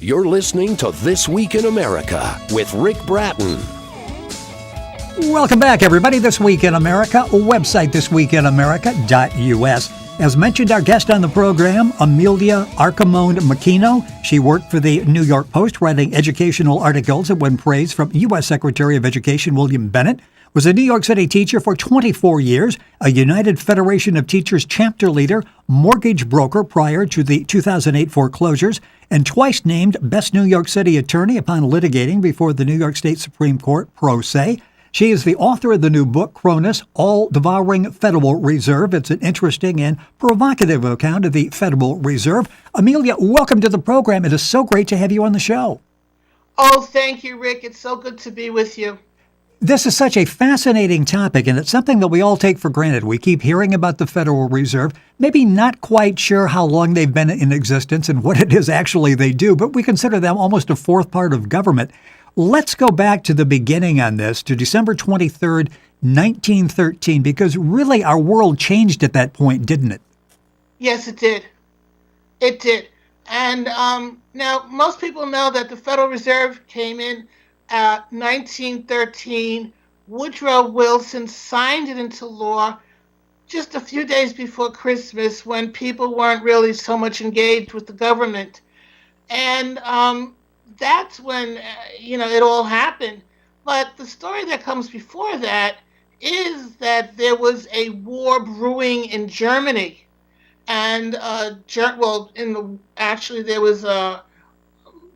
You're listening to This Week in America with Rick Bratton. Welcome back, everybody. This Week in America, website thisweekinamerica.us. As mentioned, our guest on the program, Amelia Arcamone-Makinano. She worked for the New York Post, writing educational articles that won praise from U.S. Secretary of Education William Bennett. Was a New York City teacher for 24 years, a United Federation of Teachers chapter leader, mortgage broker prior to the 2008 foreclosures, and twice named Best New York City Attorney upon litigating before the New York State Supreme Court pro se. She is the author of the new book, Kronos, All-Devouring Federal Reserve. It's an interesting and provocative account of the Federal Reserve. Amelia, welcome to the program. It is so great to have you on the show. Oh, thank you, Rick. It's so good to be with you. This is such a fascinating topic, and it's something that we all take for granted. We keep hearing about the Federal Reserve, maybe not quite sure how long they've been in existence and what it is actually they do, but we consider them almost a fourth part of government. Let's go back to the beginning on this, to December 23rd, 1913, because really our world changed at that point, didn't it? Yes, it did. It did. And now most people know that the Federal Reserve came in 1913. Woodrow Wilson signed it into law just a few days before Christmas, when people weren't really so much engaged with the government. And that's when, it all happened. But the story that comes before that is that there was a war brewing in Germany. And, there was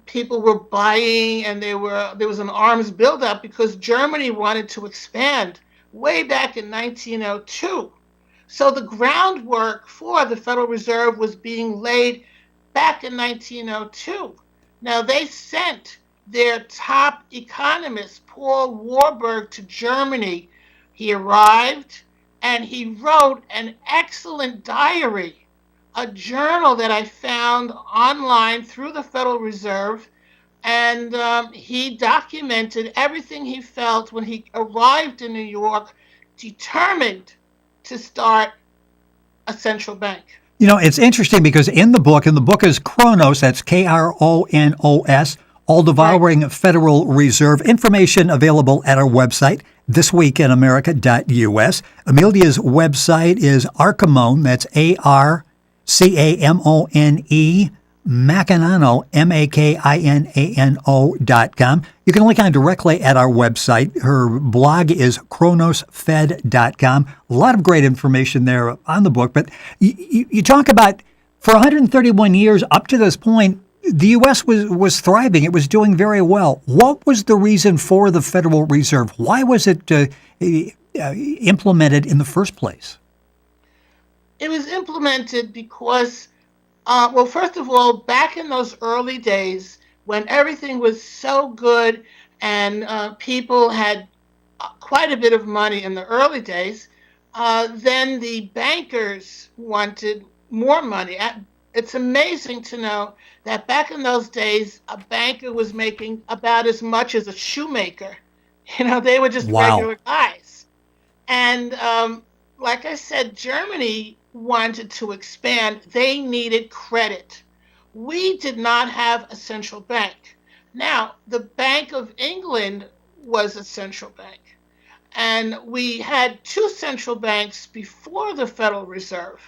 people were buying, and there was an arms buildup because Germany wanted to expand way back in 1902. So the groundwork for the Federal Reserve was being laid back in 1902. Now, they sent their top economist, Paul Warburg, to Germany. He arrived and he wrote an excellent diary, a journal that I found online through the Federal Reserve, and he documented everything he felt when he arrived in New York, determined to start a central bank. It's interesting because in the book is Kronos, that's Kronos, All-Devouring Federal Reserve. Information available at our website, thisweekinamerica.us. Amelia's website is Arcamone, that's Arcamone, Makinano, Makinano.com. You can link on directly at our website. Her blog is kronosfed.com. A lot of great information there on the book. But you talk about, for 131 years up to this point, the U.S. was thriving. It was doing very well. What was the reason for the Federal Reserve? Why was it implemented in the first place? It was implemented because, first of all, back in those early days when everything was so good and people had quite a bit of money in the early days, then the bankers wanted more money. It's amazing to know that back in those days, a banker was making about as much as a shoemaker. They were just regular guys. And like I said, Germany wanted to expand. They needed credit. We did not have a central bank. Now, the Bank of England was a central bank. And we had two central banks before the Federal Reserve.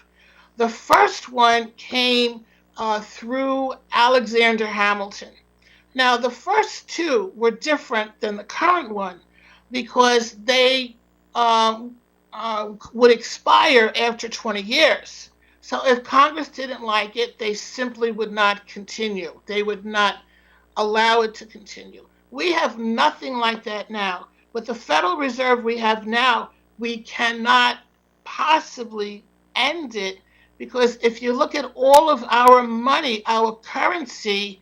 The first one came through Alexander Hamilton. Now, the first two were different than the current one because they would expire after 20 years. So if Congress didn't like it, they simply would not continue. They would not allow it to continue. We have nothing like that now. With the Federal Reserve we have now, we cannot possibly end it, because if you look at all of our money, our currency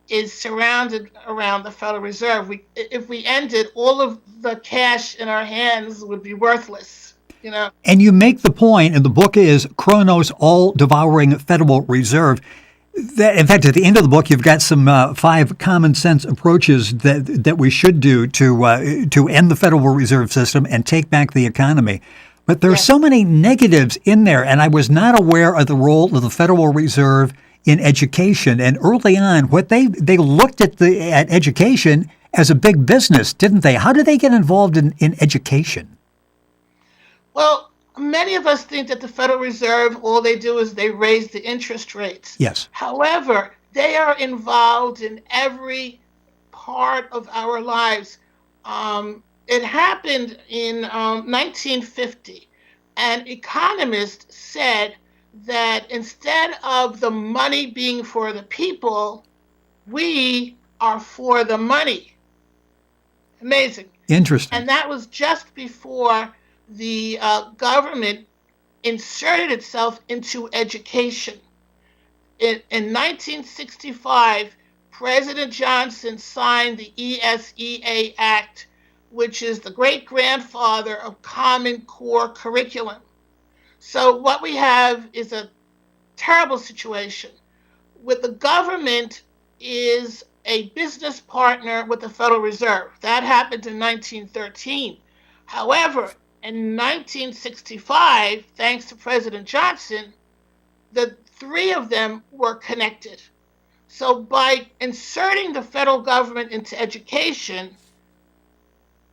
is surrounded around the Federal Reserve. If we ended, all of the cash in our hands would be worthless. And you make the point, and the book is Kronos, All-Devouring Federal Reserve, that, in fact, at the end of the book, you've got some 5 common sense approaches that we should do to end the Federal Reserve System and take back the economy. But there are so many negatives in there, and I was not aware of the role of the Federal Reserve in education. And early on, what they looked at education as a big business, didn't they? How did they get involved in education? Well, many of us think that the Federal Reserve, all they do is they raise the interest rates. Yes. However, they are involved in every part of our lives. It happened in 1950. An economist said that instead of the money being for the people, we are for the money. Amazing. Interesting. And that was just before the government inserted itself into education. In 1965, President Johnson signed the ESEA Act, which is the great-grandfather of Common Core curriculum. So what we have is a terrible situation. With the government is a business partner with the Federal Reserve. That happened in 1913. However, in 1965, thanks to President Johnson, the three of them were connected. So by inserting the federal government into education,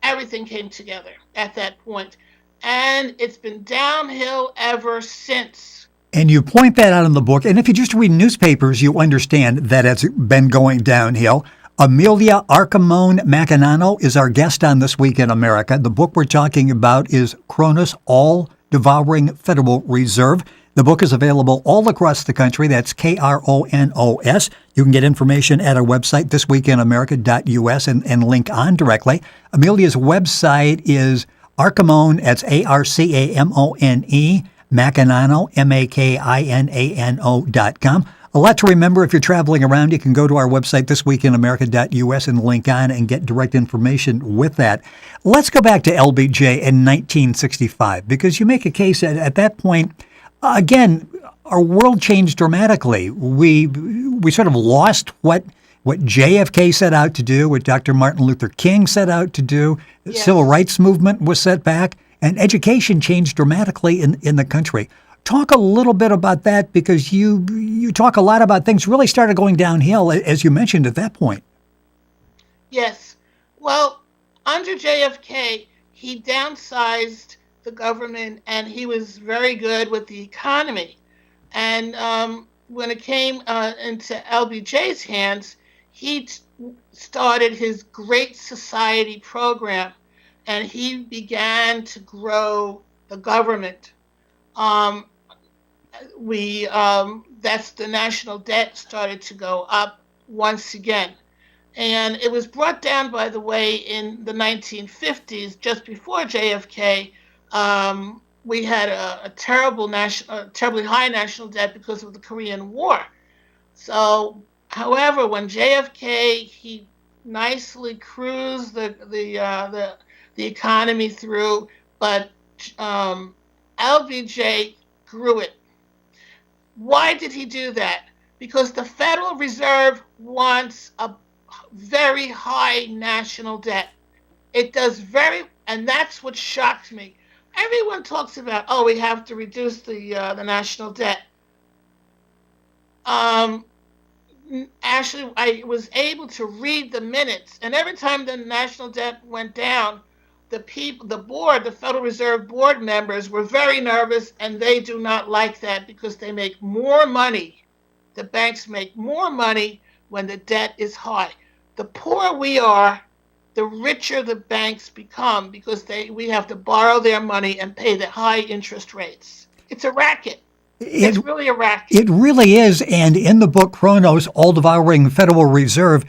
everything came together at that point. And it's been downhill ever since. And you point that out in the book. And if you just read newspapers, you understand that it's been going downhill. Amelia Arcamone-Makinano is our guest on This Week in America. The book we're talking about is Kronos, All-Devouring Federal Reserve. The book is available all across the country. That's Kronos. You can get information at our website, thisweekinamerica.us, and link on directly. Amelia's website is Arcamone, that's Arcamone, Makinano, Makinano.com. A lot to remember if you're traveling around. You can go to our website, thisweekinamerica.us, and link on and get direct information with that. Let's go back to LBJ in 1965, because you make a case at that point. Again, our world changed dramatically. We sort of lost what JFK set out to do, what Dr. Martin Luther King set out to do. The Civil Rights Movement was set back, and education changed dramatically in the country. Talk a little bit about that, because you talk a lot about things really started going downhill, as you mentioned at that point. Yes. Well, under JFK, he downsized the government, and he was very good with the economy. And when it came into LBJ's hands, he started his Great Society program, and he began to grow the government. That's the national debt started to go up once again. And it was brought down, by the way, in the 1950s, just before JFK. We had a terribly high national debt because of the Korean War. So, however, when JFK, he nicely cruised the economy through, but LBJ grew it. Why did he do that? Because the Federal Reserve wants a very high national debt. It does and that's what shocked me. Everyone talks about, we have to reduce the national debt. Actually, I was able to read the minutes, and every time the national debt went down, the Federal Reserve board members were very nervous, and they do not like that because they make more money. The banks make more money when the debt is high. The poorer we are, the richer the banks become, because we have to borrow their money and pay the high interest rates. It's a racket. It's really a racket. It really is. And in the book, Kronos, All-Devouring Federal Reserve,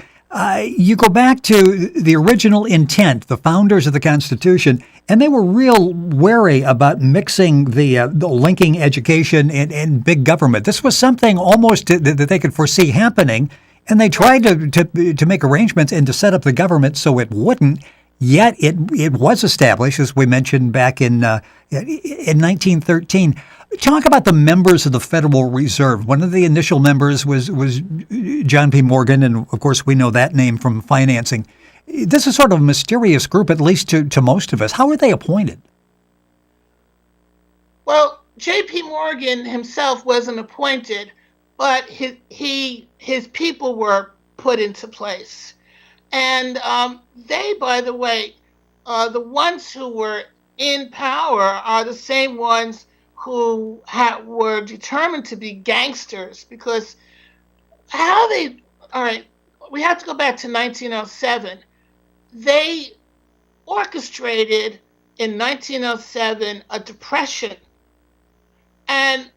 you go back to the original intent, the founders of the Constitution, and they were real wary about mixing the linking education and big government. This was something almost that they could foresee happening, and they tried to make arrangements and to set up the government so it wouldn't. Yet it was established, as we mentioned, back in 1913. Talk about the members of the Federal Reserve. One of the initial members was John P. Morgan, and of course we know that name from financing. This is sort of a mysterious group, at least to most of us. How were they appointed? Well, J.P. Morgan himself wasn't appointed, but his people were put into place. And they, by the way, the ones who were in power are the same ones who were determined to be gangsters, because how they, all right, we have to go back to 1907. They orchestrated in 1907 a depression. And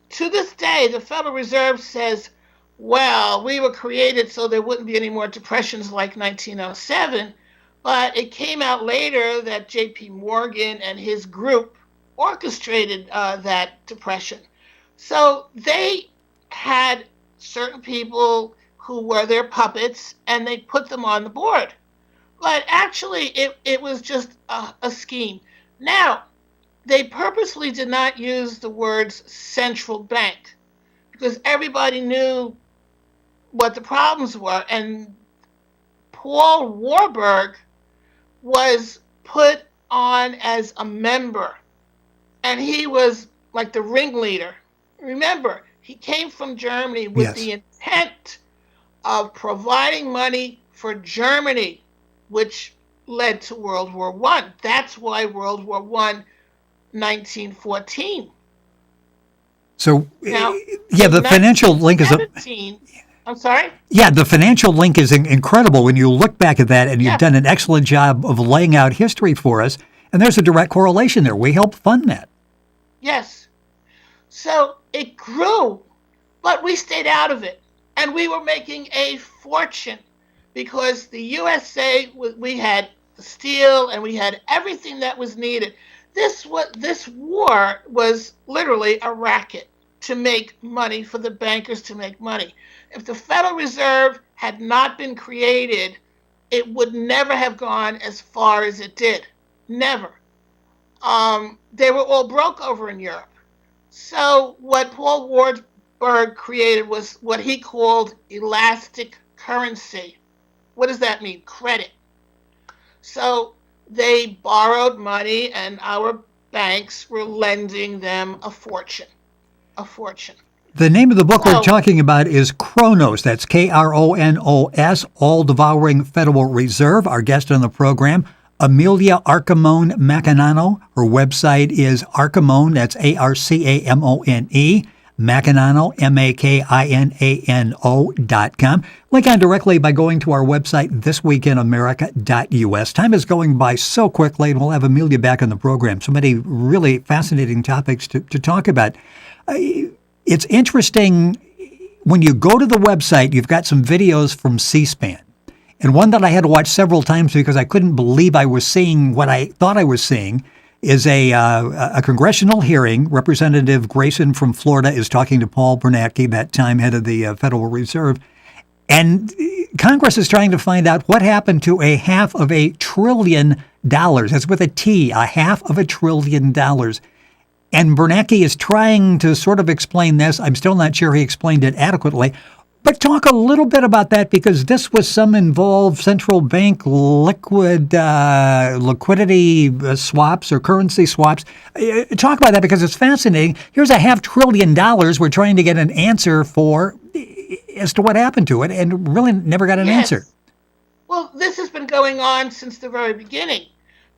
to this day, the Federal Reserve says, well, we were created so there wouldn't be any more depressions like 1907. But it came out later that J.P. Morgan and his group orchestrated that depression. So they had certain people who were their puppets, and they put them on the board. But actually, it was just a scheme. Now, they purposely did not use the words central bank, because everybody knew what the problems were. And Paul Warburg was put on as a member, and he was like the ringleader. Remember, he came from Germany with the intent of providing money for Germany, which led to World War I. That's why World War I, 1914. So, Now, the financial link is I'm sorry? Yeah, the financial link is incredible when you look back at that, and you've done an excellent job of laying out history for us. And there's a direct correlation there. We helped fund that. Yes. So it grew, but we stayed out of it. And we were making a fortune because the USA, we had the steel and we had everything that was needed. This war was literally a racket to make money, for the bankers to make money. If the Federal Reserve had not been created, it would never have gone as far as it did. Never. They were all broke over in Europe. So what Paul Warburg created was what he called elastic currency. What does that mean? Credit. So they borrowed money, and our banks were lending them a fortune. A fortune. The name of the book we're talking about is Kronos. That's Kronos, All-Devouring Federal Reserve. Our guest on the program, Amelia Arcamone-Makinano. Her website is Arcamone, that's Arcamone, Makinano, Makinano.com. Link on directly by going to our website, thisweekinamerica.us. Time is going by so quickly, and we'll have Amelia back on the program. So many really fascinating topics to talk about. It's interesting, when you go to the website, you've got some videos from C-SPAN. And one that I had to watch several times because I couldn't believe I was seeing what I thought I was seeing is a congressional hearing. Representative Grayson from Florida is talking to Paul Bernanke, that time head of the Federal Reserve. And Congress is trying to find out what happened to $500 billion. That's with a T, $500 billion. And Bernanke is trying to sort of explain this. I'm still not sure he explained it adequately. But talk a little bit about that, because this was some involved central bank liquidity swaps or currency swaps. Talk about that, because it's fascinating. Here's $500 billion we're trying to get an answer for as to what happened to it, and really never got an answer. Well, this has been going on since the very beginning.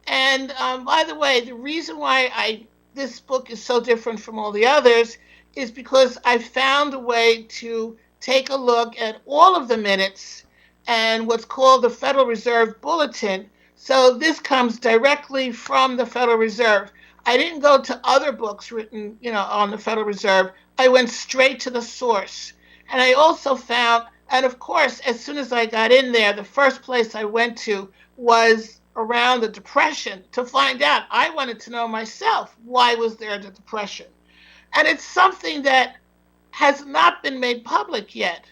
And by the way, the reason why this book is so different from all the others is because I found a way to take a look at all of the minutes and what's called the Federal Reserve Bulletin. So this comes directly from the Federal Reserve. I didn't go to other books written, on the Federal Reserve. I went straight to the source. And I also found, and of course, as soon as I got in there, the first place I went to was around the Depression to find out. I wanted to know myself, why was there the Depression? And it's something that has not been made public yet.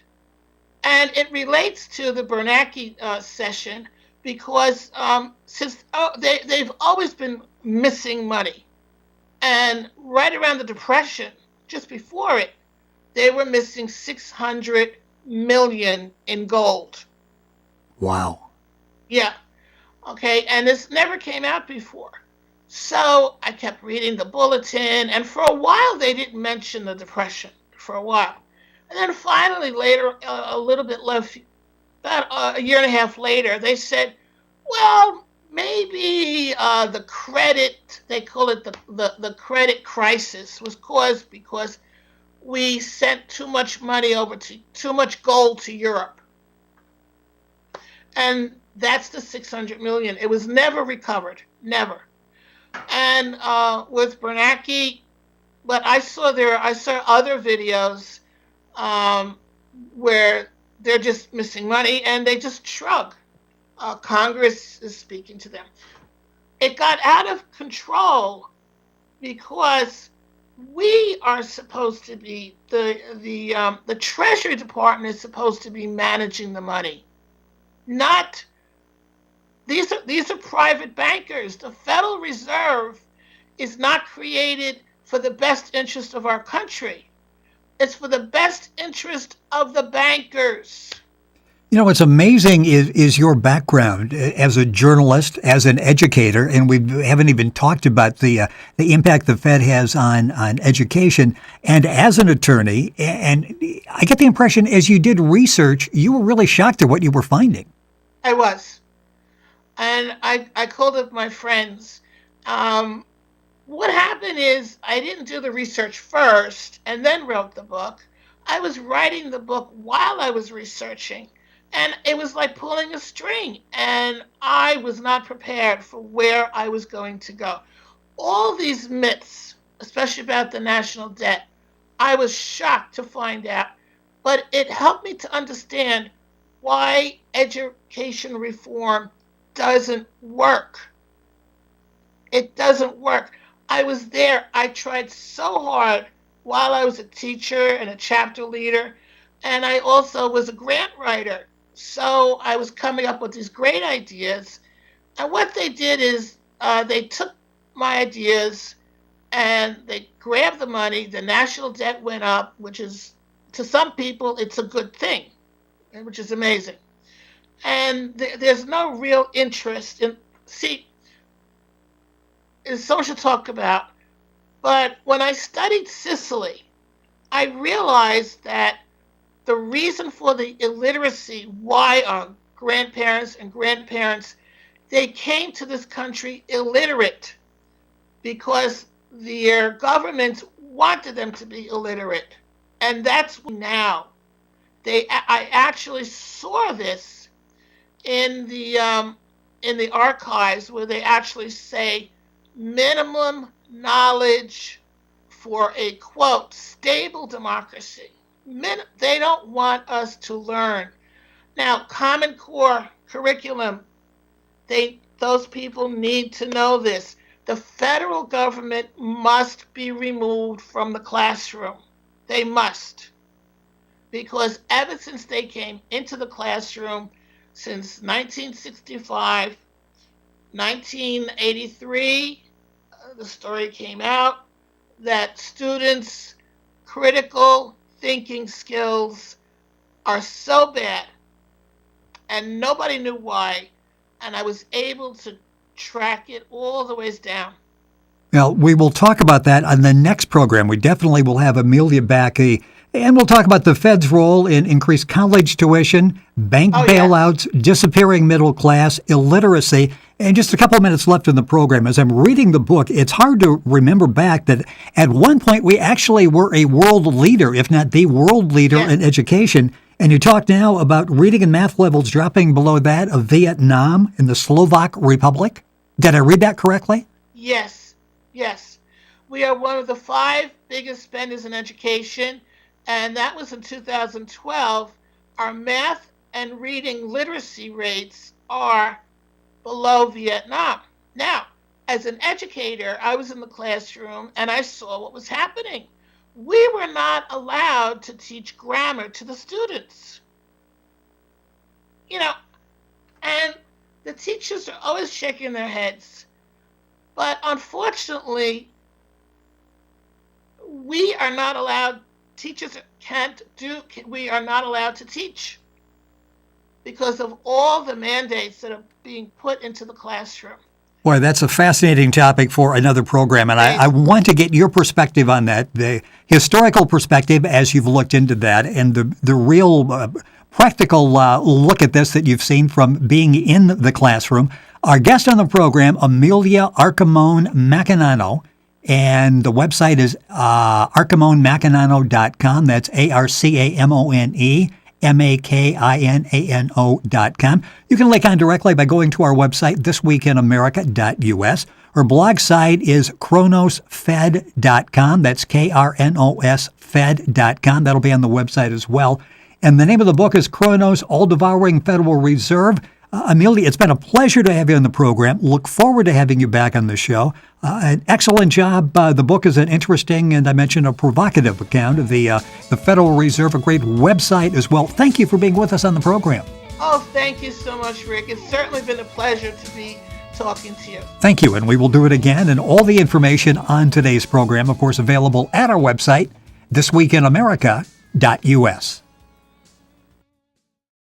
And it relates to the Bernanke session, because they've always been missing money. And right around the Depression, just before it, they were missing $600 million in gold. Wow. Yeah. Okay, and this never came out before. So I kept reading the bulletin, and for a while they didn't mention the Depression, for a while. And then finally, later, a little bit left, about a year and a half later, they said, well, maybe the credit, they call it the credit crisis, was caused because we sent too much money over to, too much gold to Europe. And that's the 600 million. It was never recovered, never. And with Bernanke, but I saw other videos where they're just missing money and they just shrug. Congress is speaking to them. It got out of control because we are supposed to be the Treasury Department is supposed to be managing the money, not these are private bankers. The Federal Reserve is not created for the best interest of our country. It's for the best interest of the bankers. You know, what's amazing is your background as a journalist, as an educator, and we haven't even talked about the impact the Fed has on education, and as an attorney. And I get the impression, as you did research, you were really shocked at what you were finding. I was, and I called up my friends. What happened is I didn't do the research first and then wrote the book. I was writing the book while I was researching. And it was like pulling a string, and I was not prepared for where I was going to go. All these myths, especially about the national debt, I was shocked to find out, but it helped me to understand why education reform doesn't work. It doesn't work. I was there. I tried so hard while I was a teacher and a chapter leader, and I also was a grant writer. So I was coming up with these great ideas. And what they did is they took my ideas and they grabbed the money. The national debt went up, which is, to some people, it's a good thing, which is amazing. And there's no real interest in, see, someone should talk about, but when I studied Sicily, I realized that the reason for the illiteracy, why our grandparents, they came to this country illiterate because their governments wanted them to be illiterate. And that's now. I actually saw this in the archives where they actually say minimum knowledge for a, quote, stable democracy. They don't want us to learn. Now, Common Core curriculum, those people need to know this. The federal government must be removed from the classroom. They must. Because ever since they came into the classroom, since 1965, 1983, the story came out that students' critical thinking skills are so bad, and nobody knew why, and I was able to track it all the ways down. Well, we will talk about that on the next program. We definitely will have Amelia back, and we'll talk about the Fed's role in increased college tuition, bank bailouts, disappearing middle class, illiteracy, and just a couple of minutes left in the program. As I'm reading the book, it's hard to remember back that at one point we actually were a world leader, if not the world leader in education. And you talk now about reading and math levels dropping below that of Vietnam and the Slovak Republic. Did I read that correctly? Yes. We are one of the 5 biggest spenders in education, and that was in 2012. Our math and reading literacy rates are below Vietnam. Now, as an educator, I was in the classroom and I saw what was happening. We were not allowed to teach grammar to the students. And the teachers are always shaking their heads. But unfortunately, we are not allowed, we are not allowed to teach because of all the mandates that are being put into the classroom. Boy, that's a fascinating topic for another program, and I want to get your perspective on that, the historical perspective as you've looked into that, and the real practical look at this that you've seen from being in the classroom. Our guest on the program, Amelia Arcamone-Makinano, and the website is arcamone-makinano.com. That's ARCAMONEMAKINANO.com. You can link on directly by going to our website, thisweekinamerica.us. Her blog site is kronosfed.com. That's KRNOSfed.com. That'll be on the website as well. And the name of the book is Kronos, All-Devouring Federal Reserve. Amelia, it's been a pleasure to have you on the program. Look forward to having you back on the show. An excellent job. The book is an interesting and I mentioned a provocative account of the Federal Reserve, a great website as well. Thank you for being with us on the program. Oh, thank you so much, Rick. It's certainly been a pleasure to be talking to you. Thank you, and we will do it again. And all the information on today's program, of course, available at our website, thisweekinamerica.us.